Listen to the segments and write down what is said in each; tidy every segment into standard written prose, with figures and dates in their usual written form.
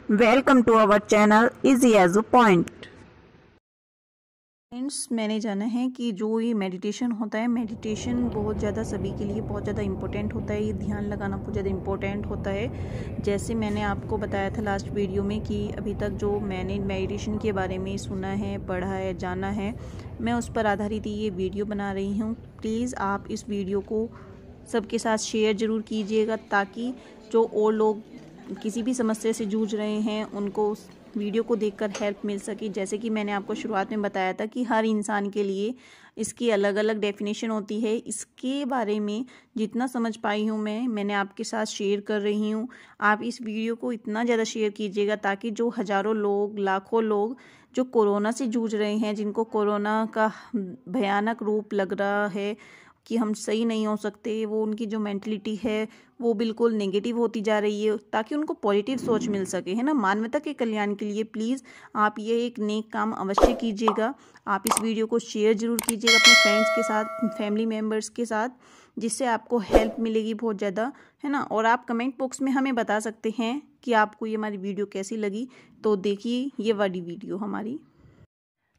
Welcome to our channel Easy as a Point। Friends, मैंने जाना है कि जो ये मेडिटेशन होता है, मेडिटेशन बहुत ज़्यादा सभी के लिए बहुत ज़्यादा इम्पोर्टेंट होता है। ये ध्यान लगाना बहुत ज़्यादा इम्पोर्टेंट होता है। जैसे मैंने आपको बताया था लास्ट वीडियो में कि अभी तक जो मैंने मेडिटेशन के बारे में सुना है, पढ़ा है, जाना है, मैं उस पर आधारित ये वीडियो बना रही हूँ। प्लीज़ आप इस वीडियो को सबके साथ शेयर ज़रूर कीजिएगा ताकि जो और लोग किसी भी समस्या से जूझ रहे हैं उनको उस वीडियो को देखकर हेल्प मिल सके। जैसे कि मैंने आपको शुरुआत में बताया था कि हर इंसान के लिए इसकी अलग अलग डेफिनेशन होती है। इसके बारे में जितना समझ पाई हूँ मैंने आपके साथ शेयर कर रही हूँ। आप इस वीडियो को इतना ज़्यादा शेयर कीजिएगा ताकि जो हज़ारों लोग, लाखों लोग जो कोरोना से जूझ रहे हैं, जिनको कोरोना का भयानक रूप लग रहा है कि हम सही नहीं हो सकते, वो उनकी जो मेंटलिटी है वो बिल्कुल नेगेटिव होती जा रही है, ताकि उनको पॉजिटिव सोच मिल सके, है ना। मानवता के कल्याण के लिए प्लीज़ आप ये एक नेक काम अवश्य कीजिएगा। आप इस वीडियो को शेयर ज़रूर कीजिएगा अपने फ्रेंड्स के साथ, फैमिली मेम्बर्स के साथ, जिससे आपको हेल्प मिलेगी बहुत ज़्यादा, है ना। और आप कमेंट बॉक्स में हमें बता सकते हैं कि आपको ये हमारी वीडियो कैसी लगी। तो देखिए ये वाली वीडियो हमारी,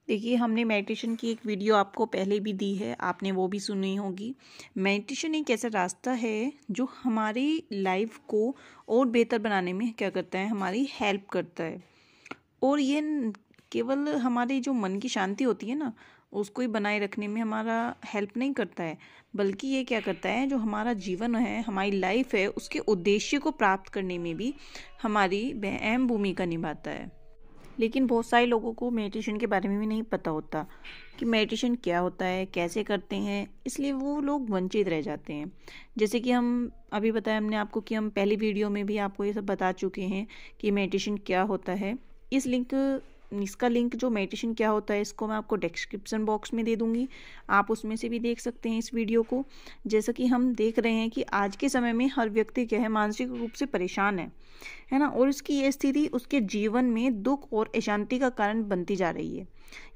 देखिए हमने मेडिटेशन की एक वीडियो आपको पहले भी दी है, आपने वो भी सुनी होगी। मेडिटेशन एक ऐसा रास्ता है जो हमारी लाइफ को और बेहतर बनाने में क्या करता है, हमारी हेल्प करता है। और ये केवल हमारी जो मन की शांति होती है ना, उसको ही बनाए रखने में हमारा हेल्प नहीं करता है, बल्कि ये क्या करता है, जो हमारा जीवन है, हमारी लाइफ है, उसके उद्देश्य को प्राप्त करने में भी हमारी अहम भूमिका निभाता है। लेकिन बहुत सारे लोगों को मेडिटेशन के बारे में भी नहीं पता होता कि मेडिटेशन क्या होता है, कैसे करते हैं, इसलिए वो लोग वंचित रह जाते हैं। जैसे कि हम अभी बताया हमने आपको कि हम पहली वीडियो में भी आपको ये सब बता चुके हैं कि मेडिटेशन क्या होता है। इसका लिंक जो मेडिटेशन क्या होता है, इसको मैं आपको डिस्क्रिप्शन बॉक्स में दे दूंगी, आप उसमें से भी देख सकते हैं इस वीडियो को। जैसा कि हम देख रहे हैं कि आज के समय में हर व्यक्ति क्या है, मानसिक रूप से परेशान है ना। और इसकी ये स्थिति उसके जीवन में दुख और अशांति का कारण बनती जा रही है।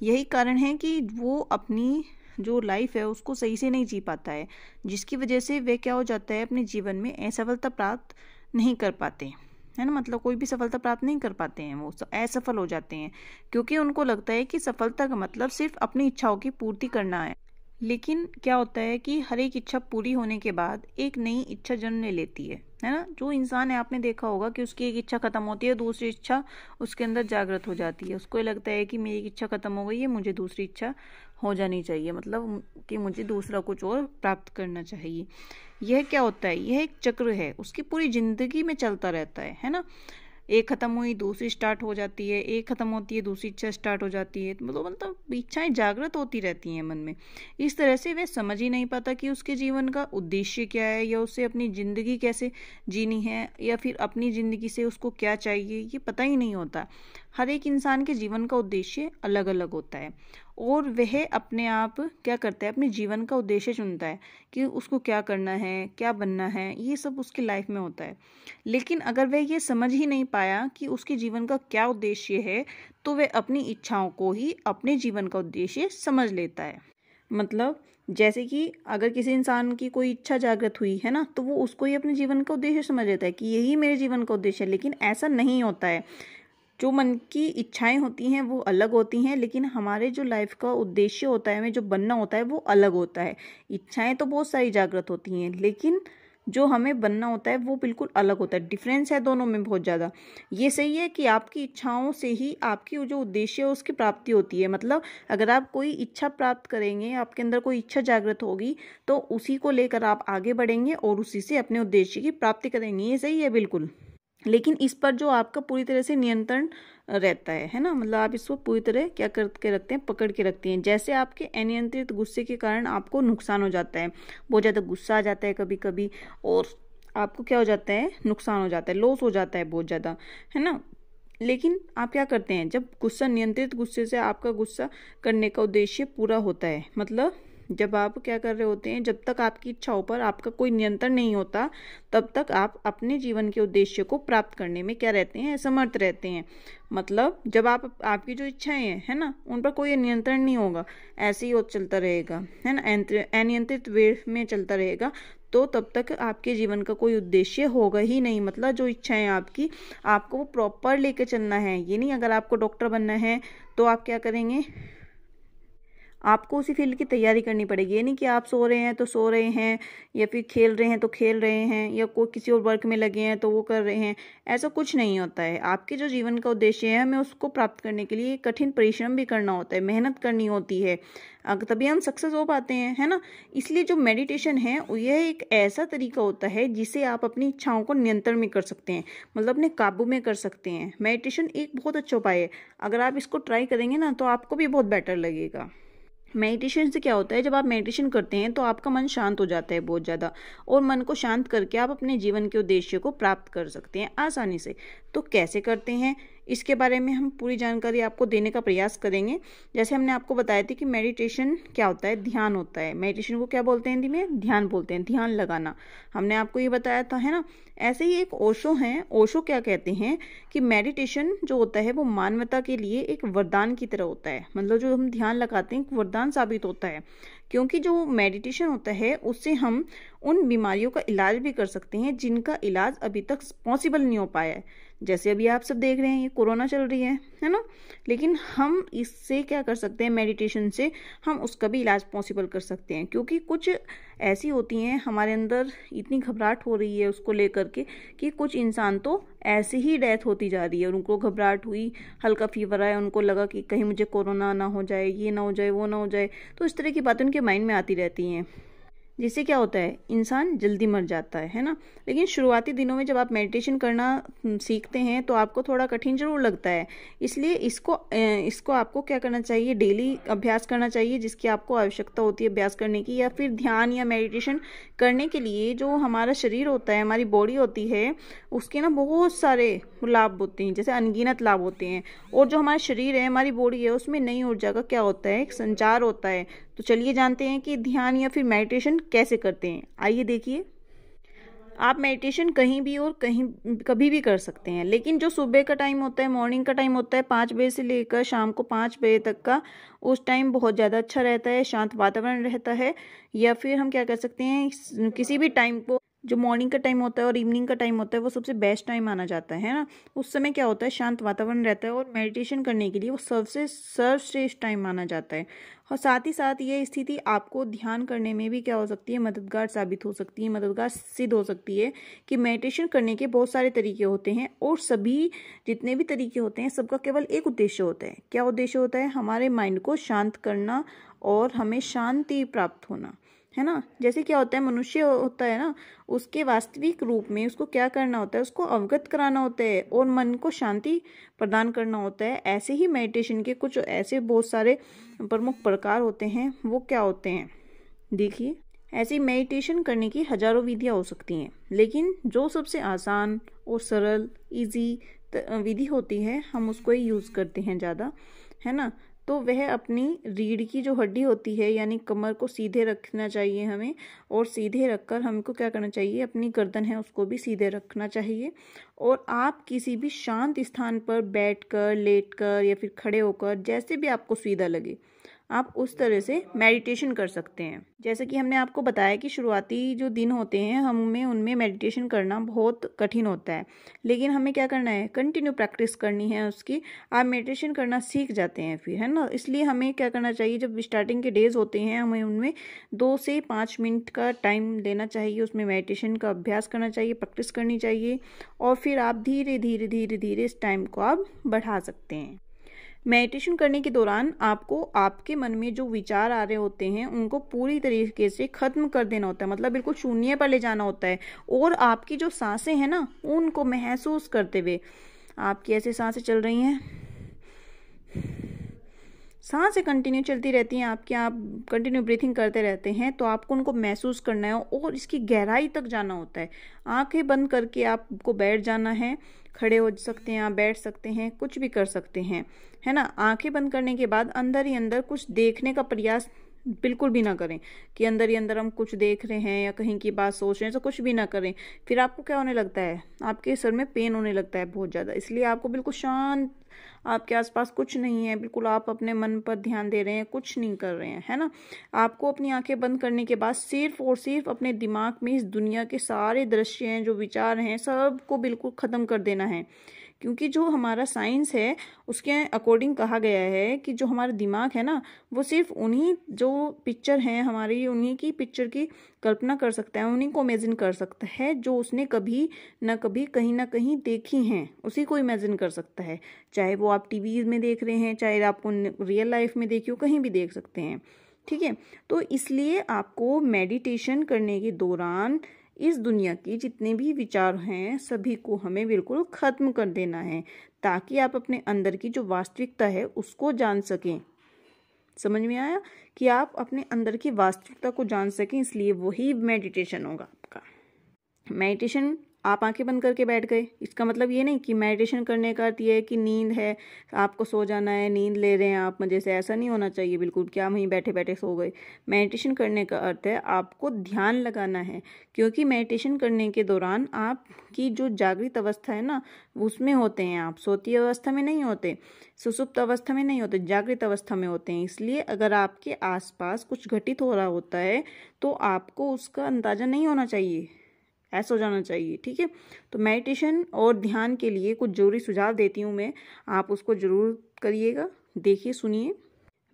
यही कारण है कि वो अपनी जो लाइफ है उसको सही से नहीं जी पाता है, जिसकी वजह से वे क्या हो जाता है, अपने जीवन में असफलता प्राप्त नहीं कर पाते, है ना। मतलब कोई भी सफलता प्राप्त नहीं कर पाते हैं, वो असफल हो जाते हैं, क्योंकि उनको लगता है कि सफलता का मतलब सिर्फ अपनी इच्छाओं की पूर्ति करना है। लेकिन क्या होता है कि हर एक इच्छा पूरी होने के बाद एक नई इच्छा जन्म ले लेती है ना। जो इंसान है, आपने देखा होगा कि उसकी एक इच्छा खत्म होती है, दूसरी इच्छा उसके अंदर जागृत हो जाती है। उसको लगता है कि मेरी इच्छा खत्म हो गई है, मुझे दूसरी इच्छा हो जानी चाहिए, मतलब कि मुझे दूसरा कुछ और प्राप्त करना चाहिए। यह क्या होता है, यह एक चक्र है, उसकी पूरी जिंदगी में चलता रहता है ना। एक खत्म हुई दूसरी स्टार्ट हो जाती है, एक खत्म होती है दूसरी इच्छा स्टार्ट हो जाती है, मतलब इच्छाएं जागृत होती रहती हैं मन में। इस तरह से वह समझ ही नहीं पाता कि उसके जीवन का उद्देश्य क्या है, या उसे अपनी ज़िंदगी कैसे जीनी है, या फिर अपनी ज़िंदगी से उसको क्या चाहिए, ये पता ही नहीं होता। हर एक इंसान के जीवन का उद्देश्य अलग अलग होता है, और वह अपने आप क्या करता है, अपने जीवन का उद्देश्य चुनता है कि उसको क्या करना है, क्या बनना है, ये सब उसकी लाइफ में होता है। लेकिन अगर वह ये समझ ही नहीं पाया कि उसके जीवन का क्या उद्देश्य है, तो वह अपनी इच्छाओं को ही अपने जीवन का उद्देश्य समझ लेता है। मतलब जैसे कि अगर किसी इंसान की कोई इच्छा जागृत हुई है ना, तो वो उसको ही अपने जीवन का उद्देश्य समझ लेता है कि यही मेरे जीवन का उद्देश्य है। लेकिन ऐसा नहीं होता है। जो मन की इच्छाएं होती हैं वो अलग होती हैं, लेकिन हमारे जो लाइफ का उद्देश्य होता है, हमें जो बनना होता है, वो अलग होता है। इच्छाएं तो बहुत सारी जागृत होती हैं, लेकिन जो हमें बनना होता है वो बिल्कुल अलग होता है। डिफरेंस है दोनों में बहुत ज़्यादा। ये सही है कि आपकी इच्छाओं से ही आपकी जो उद्देश्य है उसकी प्राप्ति होती है। मतलब अगर आप कोई इच्छा प्राप्त करेंगे, आपके अंदर कोई इच्छा जागृत होगी, तो उसी को लेकर आप आगे बढ़ेंगे और उसी से अपने उद्देश्य की प्राप्ति करेंगे। ये सही है बिल्कुल। लेकिन इस पर जो आपका पूरी तरह से नियंत्रण रहता है ना। मतलब आप इसको पूरी तरह क्या करके रखते हैं, पकड़ के रखते हैं। जैसे आपके अनियंत्रित गुस्से के कारण आपको नुकसान हो जाता है, बहुत ज़्यादा गुस्सा आ जाता है कभी कभी, और आपको क्या हो जाता है, नुकसान हो जाता है, लॉस हो जाता है बहुत ज़्यादा, है ना। लेकिन आप क्या करते हैं, जब गुस्सा, नियंत्रित गुस्से से आपका गुस्सा करने का उद्देश्य पूरा होता है, मतलब जब आप क्या कर रहे होते हैं, जब तक आपकी इच्छाओं पर आपका कोई नियंत्रण नहीं होता, तब तक आप अपने जीवन के उद्देश्य को प्राप्त करने में क्या रहते हैं, असमर्थ रहते हैं। मतलब जब आपकी जो इच्छाएं हैं, है ना, उन पर कोई नियंत्रण नहीं होगा, ऐसे ही वो चलता रहेगा, है ना, अनियंत्रित वे में चलता रहेगा, तो तब तक आपके जीवन का कोई उद्देश्य होगा ही नहीं। मतलब जो इच्छाएं आपकी, आपको वो प्रॉपर लेके चलना है। ये नहीं अगर आपको डॉक्टर बनना है तो आप क्या करेंगे, आपको उसी फील्ड की तैयारी करनी पड़ेगी। ये नहीं कि आप सो रहे हैं तो सो रहे हैं, या फिर खेल रहे हैं तो खेल रहे हैं, या कोई किसी और वर्क में लगे हैं तो वो कर रहे हैं। ऐसा कुछ नहीं होता है। आपके जो जीवन का उद्देश्य है, हमें उसको प्राप्त करने के लिए कठिन परिश्रम भी करना होता है, मेहनत करनी होती है, तभी हम सक्सेस हो पाते हैं, है ना। इसलिए जो मेडिटेशन है यह एक ऐसा तरीका होता है जिसे आप अपनी इच्छाओं को नियंत्रण में कर सकते हैं, मतलब अपने काबू में कर सकते हैं। मेडिटेशन एक बहुत अच्छा उपाय है। अगर आप इसको ट्राई करेंगे ना तो आपको भी बहुत बेटर लगेगा। मेडिटेशन से क्या होता है, जब आप मेडिटेशन करते हैं तो आपका मन शांत हो जाता है बहुत ज़्यादा, और मन को शांत करके आप अपने जीवन के उद्देश्य को प्राप्त कर सकते हैं आसानी से। तो कैसे करते हैं, इसके बारे में हम पूरी जानकारी आपको देने का प्रयास करेंगे। जैसे हमने आपको बताया था कि मेडिटेशन क्या होता है, ध्यान होता है। मेडिटेशन को क्या बोलते हैं हिंदी में, ध्यान बोलते हैं, ध्यान लगाना। हमने आपको ये बताया था, है ना। ऐसे ही एक ओशो हैं, ओशो क्या कहते हैं कि मेडिटेशन जो होता है वो मानवता के लिए एक वरदान की तरह होता है। मतलब जो हम ध्यान लगाते हैं एक वरदान साबित होता है, क्योंकि जो मेडिटेशन होता है उससे हम उन बीमारियों का इलाज भी कर सकते हैं जिनका इलाज अभी तक पॉसिबल नहीं हो पाया है। जैसे अभी आप सब देख रहे हैं, ये कोरोना चल रही है ना। लेकिन हम इससे क्या कर सकते हैं, मेडिटेशन से हम उसका भी इलाज पॉसिबल कर सकते हैं। क्योंकि कुछ ऐसी होती हैं हमारे अंदर, इतनी घबराहट हो रही है उसको लेकर के कि कुछ इंसान तो ऐसे ही डेथ होती जा रही है। उनको घबराहट हुई, हल्का फीवर आया, उनको लगा कि कहीं मुझे कोरोना ना हो जाए, ये ना हो जाए, वो ना हो जाए। तो इस तरह की बातें उनके माइंड में आती रहती हैं, जिससे क्या होता है, इंसान जल्दी मर जाता है ना। लेकिन शुरुआती दिनों में जब आप मेडिटेशन करना सीखते हैं तो आपको थोड़ा कठिन जरूर लगता है। इसलिए इसको आपको क्या करना चाहिए, डेली अभ्यास करना चाहिए, जिसकी आपको आवश्यकता होती है अभ्यास करने की। या फिर ध्यान या मेडिटेशन करने के लिए जो हमारा शरीर होता है, हमारी बॉडी होती है, उसके ना बहुत सारे लाभ होते हैं, जैसे अनगिनत लाभ होते हैं। और जो हमारा शरीर है, हमारी बॉडी है, उसमें नई ऊर्जा का क्या होता है, एक संचार होता है। तो चलिए जानते हैं कि ध्यान या फिर मेडिटेशन कैसे करते हैं। आइए देखिए। आप मेडिटेशन कहीं भी और कभी भी कर सकते हैं, लेकिन जो सुबह का टाइम होता है, मॉर्निंग का टाइम होता है 5 बजे से लेकर शाम को 5 बजे तक का, उस टाइम बहुत ज़्यादा अच्छा रहता है, शांत वातावरण रहता है। या फिर हम क्या कर सकते हैं, किसी भी टाइम को, जो मॉर्निंग का टाइम होता है और इवनिंग का टाइम होता है, वो सबसे बेस्ट टाइम माना जाता है ना। उस समय क्या होता है, शांत वातावरण रहता है, और मेडिटेशन करने के लिए वो सबसे सर्वश्रेष्ठ टाइम माना जाता है। और साथ ही साथ ये स्थिति आपको ध्यान करने में भी क्या हो सकती है, मददगार साबित हो सकती है, मददगार सिद्ध हो सकती है। कि मेडिटेशन करने के बहुत सारे तरीके होते हैं, और सभी जितने भी तरीके होते हैं सबका केवल एक उद्देश्य होता है। क्या उद्देश्य होता है, हमारे माइंड को शांत करना और हमें शांति प्राप्त होना, है ना। जैसे क्या होता है, मनुष्य होता है ना, उसके वास्तविक रूप में उसको क्या करना होता है, उसको अवगत कराना होता है और मन को शांति प्रदान करना होता है। ऐसे ही मेडिटेशन के कुछ ऐसे बहुत सारे प्रमुख प्रकार होते हैं। वो क्या होते हैं, देखिए। ऐसी मेडिटेशन करने की हजारों विधियां हो सकती हैं, लेकिन जो सबसे आसान और सरल इजी विधि होती है, हम उसको ही यूज़ करते हैं ज़्यादा, है ना। तो वह अपनी रीढ़ की जो हड्डी होती है, यानी कमर को सीधे रखना चाहिए हमें, और सीधे रखकर हमको क्या करना चाहिए, अपनी गर्दन है उसको भी सीधे रखना चाहिए। और आप किसी भी शांत स्थान पर बैठकर, लेटकर या फिर खड़े होकर, जैसे भी आपको सुविधा लगे, आप उस तरह से मेडिटेशन कर सकते हैं। जैसे कि हमने आपको बताया कि शुरुआती जो दिन होते हैं, हमें उनमें मेडिटेशन करना बहुत कठिन होता है, लेकिन हमें क्या करना है, कंटिन्यू प्रैक्टिस करनी है उसकी। आप मेडिटेशन करना सीख जाते हैं फिर, है ना। इसलिए हमें क्या करना चाहिए, जब स्टार्टिंग के डेज होते हैं, हमें उनमें 2 से 5 मिनट का टाइम लेना चाहिए, उसमें मेडिटेशन का अभ्यास करना चाहिए, प्रैक्टिस करनी चाहिए। और फिर आप धीरे धीरे धीरे धीरे इस टाइम को आप बढ़ा सकते हैं। मेडिटेशन करने के दौरान आपको आपके मन में जो विचार आ रहे होते हैं उनको पूरी तरीके से खत्म कर देना होता है, मतलब बिल्कुल शून्य पर ले जाना होता है। और आपकी जो सांसें हैं ना, उनको महसूस करते हुए, आपकी ऐसे सांसें चल रही हैं, सांसें कंटिन्यू चलती रहती हैं आपकी, आप कंटिन्यू ब्रीथिंग करते रहते हैं, तो आपको उनको महसूस करना है और इसकी गहराई तक जाना होता है। आंखें बंद करके आपको बैठ जाना है, खड़े हो सकते हैं आप, बैठ सकते हैं, कुछ भी कर सकते हैं, है ना। आंखें बंद करने के बाद अंदर ही अंदर कुछ देखने का प्रयास बिल्कुल भी ना करें कि अंदर ही अंदर हम कुछ देख रहे हैं या कहीं की बात सोच रहे हैं, तो कुछ भी ना करें। फिर आपको क्या होने लगता है, आपके सर में पेन होने लगता है बहुत ज़्यादा। इसलिए आपको बिल्कुल शांत, आपके आसपास कुछ नहीं है, बिल्कुल आप अपने मन पर ध्यान दे रहे हैं, कुछ नहीं कर रहे हैं, है ना। आपको अपनी आंखें बंद करने के बाद सिर्फ और सिर्फ अपने दिमाग में इस दुनिया के सारे दृश्य हैं, जो विचार हैं, सबको बिल्कुल ख़त्म कर देना है। क्योंकि जो हमारा साइंस है उसके अकॉर्डिंग कहा गया है कि जो हमारा दिमाग है ना, वो सिर्फ उन्हीं जो पिक्चर हैं हमारी, उन्हीं की पिक्चर की कल्पना कर सकता है, उन्हीं को इमेजिन कर सकता है जो उसने कभी ना कहीं देखी हैं, उसी को इमेजिन कर सकता है। चाहे वो आप टीवी में देख रहे हैं, चाहे आपको रियल लाइफ में देखिए, कहीं भी देख सकते हैं, ठीक है। तो इसलिए आपको मेडिटेशन करने के दौरान इस दुनिया की जितने भी विचार हैं सभी को हमें बिल्कुल खत्म कर देना है, ताकि आप अपने अंदर की जो वास्तविकता है उसको जान सकें। समझ में आया कि आप अपने अंदर की वास्तविकता को जान सकें, इसलिए वही मेडिटेशन होगा आपका। मेडिटेशन आप आंखें बंद करके बैठ गए, इसका मतलब ये नहीं कि मेडिटेशन करने का अर्थ ये है कि नींद है, आपको सो जाना है, नींद ले रहे हैं आप मजे से, ऐसा नहीं होना चाहिए बिल्कुल, क्या वहीं बैठे बैठे सो गए। मेडिटेशन करने का अर्थ है आपको ध्यान लगाना है, क्योंकि मेडिटेशन करने के दौरान आपकी जो जागृत अवस्था है ना, उसमें होते हैं आप, सोती अवस्था में नहीं होते, सुसुप्त अवस्था में नहीं होते, जागृत अवस्था में होते हैं। इसलिए अगर आपके आसपास कुछ घटित हो रहा होता है तो आपको उसका अंदाजा नहीं होना चाहिए, ऐसा हो जाना चाहिए, ठीक है। तो मेडिटेशन और ध्यान के लिए कुछ जरूरी सुझाव देती हूँ मैं, आप उसको जरूर करिएगा, देखिए सुनिए।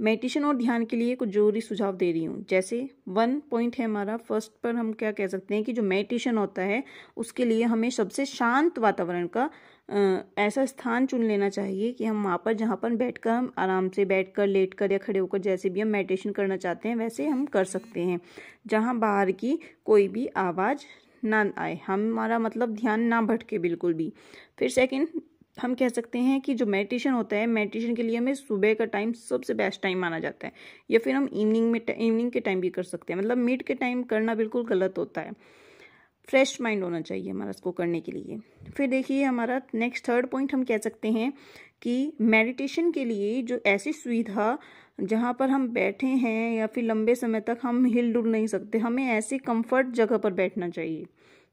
मेडिटेशन और ध्यान के लिए कुछ जरूरी सुझाव दे रही हूँ। जैसे 1 पॉइंट है हमारा, फर्स्ट पर हम क्या कह सकते हैं कि जो मेडिटेशन होता है उसके लिए हमें सबसे शांत वातावरण का ऐसा स्थान चुन लेना चाहिए कि हम वहाँ पर, जहाँ पर बैठकर हम आराम से बैठकर, लेटकर या खड़े होकर, जैसे भी हम मेडिटेशन करना चाहते हैं वैसे हम कर सकते हैं, जहाँ बाहर की कोई भी आवाज़ ना आए, हमारा मतलब ध्यान ना भटके बिल्कुल भी। फिर सेकंड हम कह सकते हैं कि जो मेडिटेशन होता है, मेडिटेशन के लिए हमें सुबह का टाइम सबसे बेस्ट टाइम माना जाता है, या फिर हम इवनिंग के टाइम भी कर सकते हैं, मतलब मिड के टाइम करना बिल्कुल गलत होता है। फ्रेश माइंड होना चाहिए हमारा इसको करने के लिए। फिर देखिए हमारा नेक्स्ट थर्ड पॉइंट हम कह सकते हैं कि मेडिटेशन के लिए जो ऐसी सुविधा जहाँ पर हम बैठे हैं या फिर लंबे समय तक हम हिल डुल नहीं सकते, हमें ऐसी कंफर्ट जगह पर बैठना चाहिए,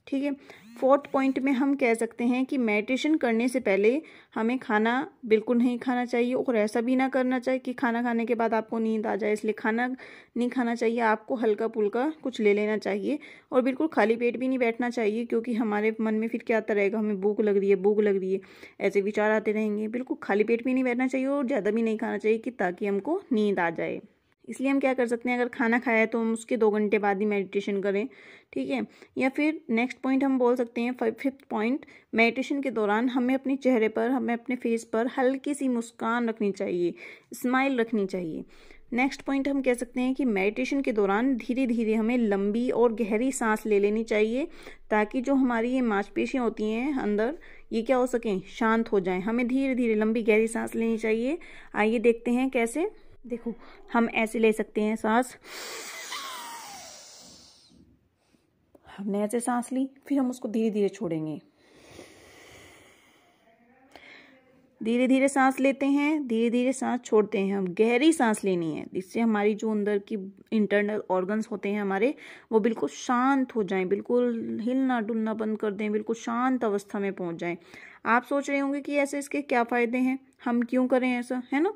ठीक है। फोर्थ पॉइंट में हम कह सकते हैं कि मेडिटेशन करने से पहले हमें खाना बिल्कुल नहीं खाना चाहिए, और ऐसा भी ना करना चाहिए कि खाना खाने के बाद आपको नींद आ जाए, इसलिए खाना नहीं खाना चाहिए। आपको हल्का फुल्का कुछ ले लेना चाहिए, और बिल्कुल खाली पेट भी नहीं बैठना चाहिए, क्योंकि हमारे मन में फिर क्या आता रहेगा, हमें भूख लग रही है, भूख लग रही है, ऐसे विचार आते रहेंगे। बिल्कुल खाली पेट भी नहीं बैठना चाहिए और ज़्यादा भी नहीं खाना चाहिए कि ताकि हमको नींद आ जाए। इसलिए हम क्या कर सकते हैं, अगर खाना खाया है तो हम उसके 2 घंटे बाद ही मेडिटेशन करें, ठीक है। या फिर नेक्स्ट पॉइंट हम बोल सकते हैं, फिफ्थ पॉइंट, मेडिटेशन के दौरान हमें अपने चेहरे पर, हमें अपने फेस पर हल्की सी मुस्कान रखनी चाहिए, स्माइल रखनी चाहिए। नेक्स्ट पॉइंट हम कह सकते हैं कि मेडिटेशन के दौरान धीरे धीरे हमें लंबी और गहरी सांस ले लेनी चाहिए, ताकि जो हमारी ये मांसपेशियां होती हैं अंदर, ये क्या हो सकें, शांत हो जाएं। हमें धीरे धीरे लंबी गहरी सांस लेनी चाहिए। आइए देखते हैं कैसे। देखो हम ऐसे ले सकते हैं सांस, हमने ऐसे सांस ली, फिर हम उसको धीरे धीरे छोड़ेंगे। धीरे धीरे सांस लेते हैं, धीरे धीरे सांस छोड़ते हैं। हम गहरी सांस लेनी है, जिससे हमारी जो अंदर की इंटरनल ऑर्गन्स होते हैं हमारे, वो बिल्कुल शांत हो जाएं, बिल्कुल हिलना डुलना बंद कर दें, बिल्कुल शांत अवस्था में पहुंच जाएं। आप सोच रहे होंगे कि ऐसे इसके क्या फायदे हैं, हम क्यों करें ऐसा, है ना।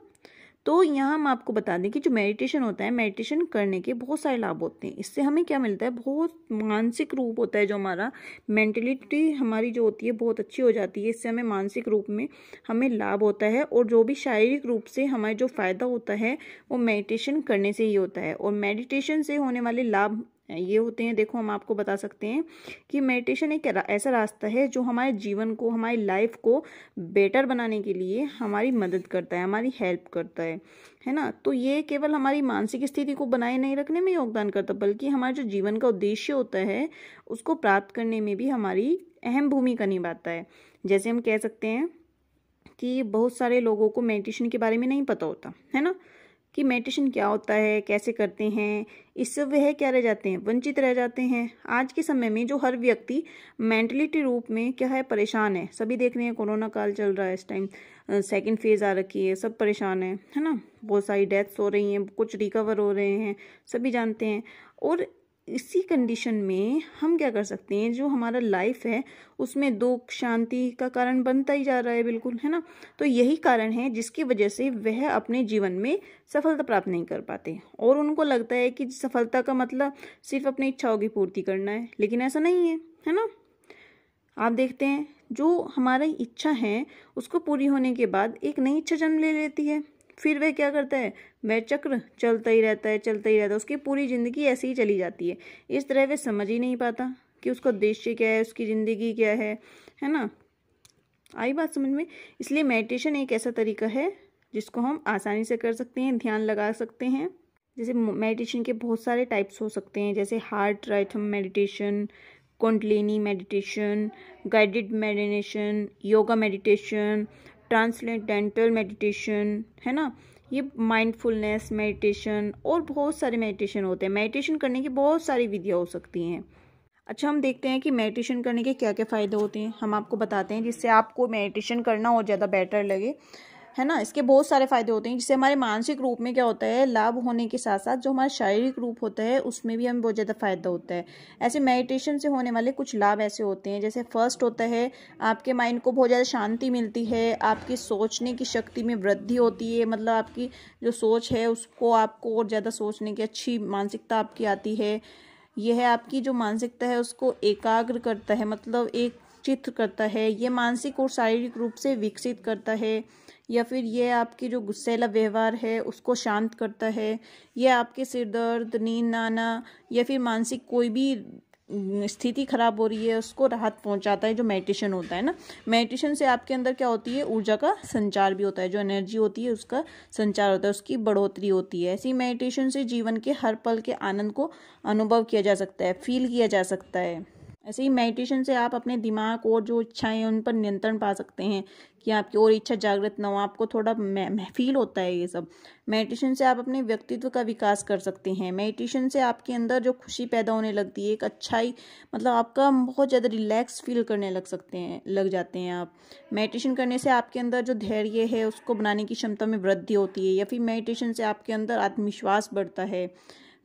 तो यहाँ हम आपको बता दें कि जो मेडिटेशन होता है, मेडिटेशन करने के बहुत सारे लाभ होते हैं। इससे हमें क्या मिलता है, बहुत मानसिक रूप होता है, जो हमारा मेंटलिटी हमारी जो होती है बहुत अच्छी हो जाती है। इससे हमें मानसिक रूप में हमें लाभ होता है, और जो भी शारीरिक रूप से हमारे जो फ़ायदा होता है वो मेडिटेशन करने से ही होता है। और मेडिटेशन से होने वाले लाभ ये होते हैं, देखो हम आपको बता सकते हैं कि मेडिटेशन एक ऐसा रास्ता है जो हमारे जीवन को, हमारी लाइफ को बेटर बनाने के लिए हमारी मदद करता है, हमारी हेल्प करता है ना। तो ये केवल हमारी मानसिक स्थिति को बनाए नहीं रखने में योगदान करता, बल्कि हमारे जो जीवन का उद्देश्य होता है उसको प्राप्त करने में भी हमारी अहम भूमिका निभाता है। जैसे हम कह सकते हैं कि बहुत सारे लोगों को मेडिटेशन के बारे में नहीं पता होता, है ना। कि मेडिटेशन क्या होता है, कैसे करते हैं, इससे वह क्या रह जाते हैं, वंचित रह जाते हैं। आज के समय में जो हर व्यक्ति मेंटलिटी रूप में क्या है, परेशान है। सभी देख रहे हैं, कोरोना काल चल रहा है इस टाइम, सेकंड फेज आ रखी है, सब परेशान है ना। बहुत सारी डेथ्स हो रही हैं, कुछ रिकवर हो रहे हैं, सभी जानते हैं। और इसी कंडीशन में हम क्या कर सकते हैं, जो हमारा लाइफ है उसमें दुख शांति का कारण बनता ही जा रहा है, बिल्कुल, है ना। तो यही कारण है जिसकी वजह से वह अपने जीवन में सफलता प्राप्त नहीं कर पाते, और उनको लगता है कि सफलता का मतलब सिर्फ अपनी इच्छाओं की पूर्ति करना है, लेकिन ऐसा नहीं है ना। आप देखते हैं, जो हमारी इच्छा है उसको पूरी होने के बाद एक नई इच्छा जन्म ले लेती है। फिर वह क्या करता है, वह चक्र चलता ही रहता है, उसकी पूरी जिंदगी ऐसे ही चली जाती है। इस तरह वह समझ ही नहीं पाता कि उसका उद्देश्य क्या है, उसकी जिंदगी क्या है ना। आई बात समझ में। इसलिए मेडिटेशन एक ऐसा तरीका है जिसको हम आसानी से कर सकते हैं, ध्यान लगा सकते हैं। जैसे मेडिटेशन के बहुत सारे टाइप्स हो सकते हैं, जैसे heart rhythm meditation, kundalini meditation, guided meditation, yoga meditation, transcendental meditation, है ना। ये माइंडफुलनेस मेडिटेशन और बहुत सारे मेडिटेशन होते हैं। मेडिटेशन करने की बहुत सारी विधियाँ हो सकती हैं। अच्छा, हम देखते हैं कि मेडिटेशन करने के क्या क्या फ़ायदे होते हैं, हम आपको बताते हैं, जिससे आपको मेडिटेशन करना और ज़्यादा बेटर लगे, है ना। इसके बहुत सारे फायदे होते हैं, जिससे हमारे मानसिक रूप में क्या होता है, लाभ होने के साथ साथ जो हमारा शारीरिक रूप होता है उसमें भी हमें बहुत ज़्यादा फायदा होता है। ऐसे मेडिटेशन से होने वाले कुछ लाभ ऐसे होते हैं, जैसे फर्स्ट होता है, आपके माइंड को बहुत ज़्यादा शांति मिलती है, आपकी सोचने की शक्ति में वृद्धि होती है, मतलब आपकी जो सोच है उसको आपको और ज़्यादा सोचने की अच्छी मानसिकता आपकी आती है। यह है आपकी जो मानसिकता है उसको एकाग्र करता है, मतलब एक चित्र करता है। ये मानसिक और शारीरिक रूप से विकसित करता है। या फिर ये आपकी जो गुस्सैला व्यवहार है उसको शांत करता है। ये आपके सिर दर्द, नींद ना आना या फिर मानसिक कोई भी स्थिति खराब हो रही है उसको राहत पहुंचाता है, जो मेडिटेशन होता है ना। मेडिटेशन से आपके अंदर क्या होती है, ऊर्जा का संचार भी होता है, जो एनर्जी होती है उसका संचार होता है, उसकी बढ़ोतरी होती है। ऐसी मेडिटेशन से जीवन के हर पल के आनंद को अनुभव किया जा सकता है, फील किया जा सकता है। ऐसे ही मेडिटेशन से आप अपने दिमाग और जो इच्छाएं हैं उन पर नियंत्रण पा सकते हैं, कि आपकी और इच्छा जागृत ना हो, आपको थोड़ा फील होता है ये सब। मेडिटेशन से आप अपने व्यक्तित्व का विकास कर सकते हैं। मेडिटेशन से आपके अंदर जो खुशी पैदा होने लगती है, एक अच्छाई, मतलब आपका बहुत ज़्यादा रिलैक्स फील करने लग जाते हैं आप। मेडिटेशन करने से आपके अंदर जो धैर्य है उसको बनाने की क्षमता में वृद्धि होती है, या फिर मेडिटेशन से आपके अंदर आत्मविश्वास बढ़ता है,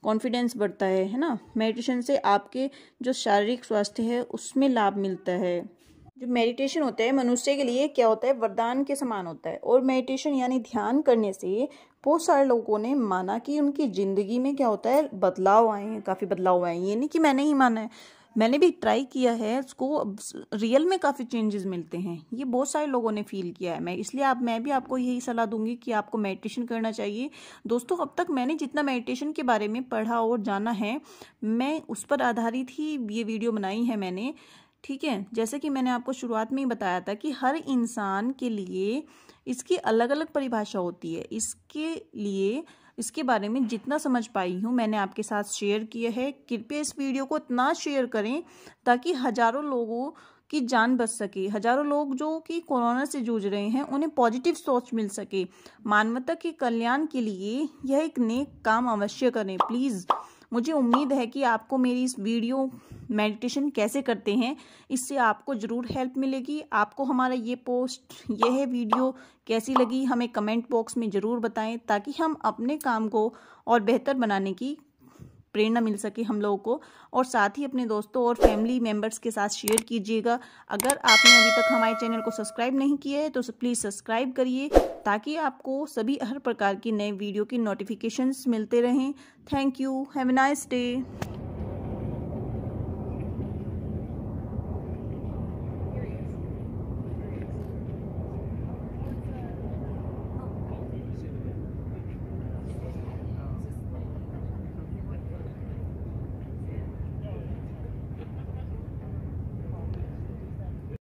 कॉन्फिडेंस बढ़ता है ना। मेडिटेशन से आपके जो शारीरिक स्वास्थ्य है उसमें लाभ मिलता है। जो मेडिटेशन होता है मनुष्य के लिए क्या होता है, वरदान के समान होता है। और मेडिटेशन यानी ध्यान करने से बहुत सारे लोगों ने माना कि उनकी ज़िंदगी में क्या होता है, बदलाव आए हैं, काफ़ी बदलाव आए हैं। ये नहीं कि मैंने ही माना है, मैंने भी ट्राई किया है, उसको रियल में काफ़ी चेंजेस मिलते हैं। ये बहुत सारे लोगों ने फील किया है। मैं भी आपको यही सलाह दूंगी कि आपको मेडिटेशन करना चाहिए। दोस्तों, अब तक मैंने जितना मेडिटेशन के बारे में पढ़ा और जाना है, मैं उस पर आधारित ही ये वीडियो बनाई है मैंने, ठीक है। जैसे कि मैंने आपको शुरुआत में ही बताया था कि हर इंसान के लिए इसकी अलग अलग परिभाषा होती है। इसके बारे में जितना समझ पाई हूँ मैंने आपके साथ शेयर किया है। कृपया इस वीडियो को इतना शेयर करें ताकि हजारों लोगों की जान बच सके। हजारों लोग जो कि कोरोना से जूझ रहे हैं उन्हें पॉजिटिव सोच मिल सके। मानवता के कल्याण के लिए यह एक नेक काम अवश्य करें प्लीज़। मुझे उम्मीद है कि आपको मेरी इस वीडियो मेडिटेशन कैसे करते हैं इससे आपको ज़रूर हेल्प मिलेगी। आपको हमारा ये पोस्ट, यह वीडियो कैसी लगी हमें कमेंट बॉक्स में ज़रूर बताएं, ताकि हम अपने काम को और बेहतर बनाने की प्रेरणा मिल सके हम लोगों को। और साथ ही अपने दोस्तों और फैमिली मेम्बर्स के साथ शेयर कीजिएगा। अगर आपने अभी तक हमारे चैनल को सब्सक्राइब नहीं किया है तो प्लीज़ सब्सक्राइब करिए, ताकि आपको सभी हर प्रकार की नए वीडियो की नोटिफिकेशंस मिलते रहें। Thank you, have a nice day.